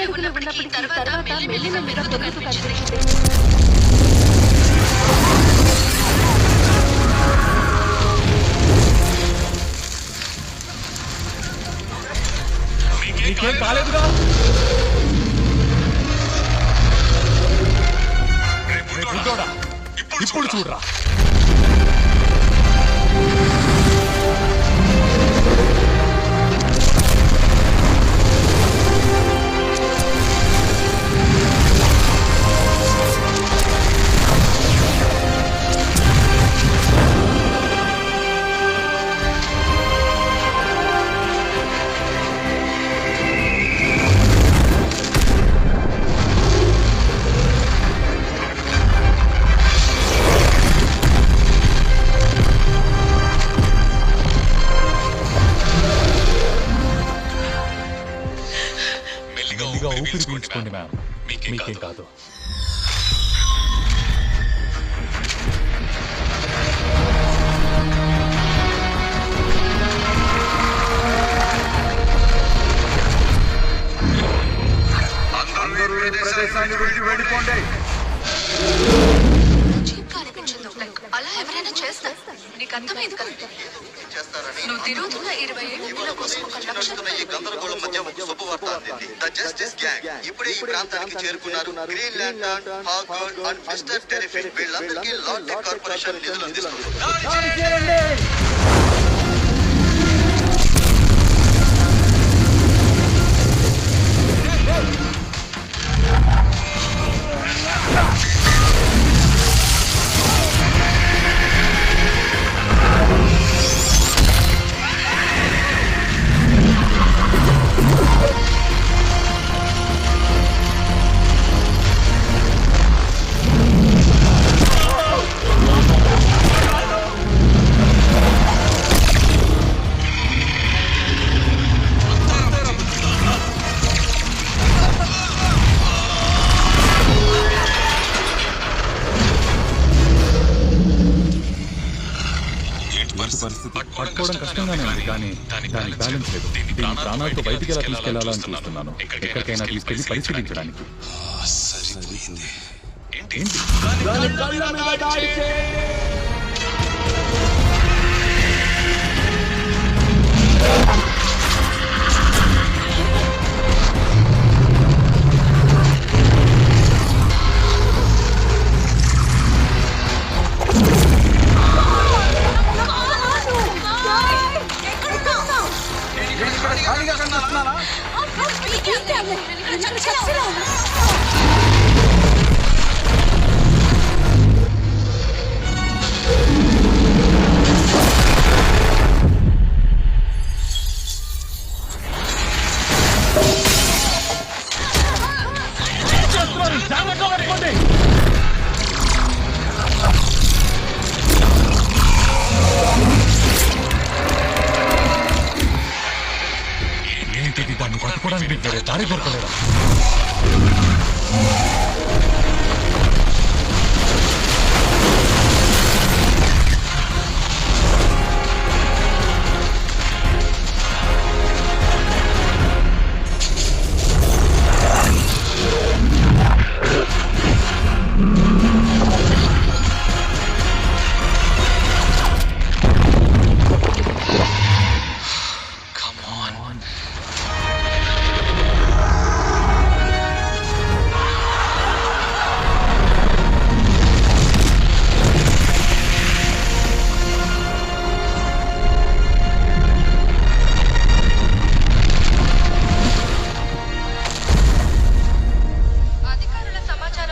అడుగులు ఉన్నప్పటికీ తర్వాత మెల్లిమెల్లిగా పెరుగుతూ కనిపించింది. నీకేం కాలేదుగా? ఇప్పుడు చూడరా. ఊపిరి పీల్చుకోండి మ్యామ్, మీకేం కాదు. ప్రదేశాన్ని విడిచి వెళ్ళిపోండి. అలా ఎవరైనా చేస్తారు, నీకు అర్థమైంది కదా? నువ్వు తిరుగుతున్న 20 ఏళ్ల కోసం ఒక లక్ష్యం. ఈ గందరగోళం మధ్య ఒక శుభవార్త అందింది. ద జస్టిస్ గ్యాంగ్ ఇప్పుడే ఈ ప్రాంతానికి చేరుకున్నారు. గ్రీన్ ల్యాంటర్న్, హాగ్వర్డ్ అండ్ మిస్టర్ టెరిఫిక్ వీళ్ళందరికీ లార్డ్ టెక్ కార్పొరేషన్ నిధులు అందిస్తుంది. పట్టుకోవడం కష్టంగానే ఉంది, కానీ దానికి బ్యాలెన్స్ లేదు. దీన్ని ప్రాణాలతో బయటికి ఎలా తీసుకెళ్లాలని చూస్తున్నాను. ఎక్కడికైనా తీసుకెళ్లి పరిశీలించడానికి. ఏంటి? ఏంటిది? దాన్ని పట్టుకోవడానికి దారి దొరకలేదా?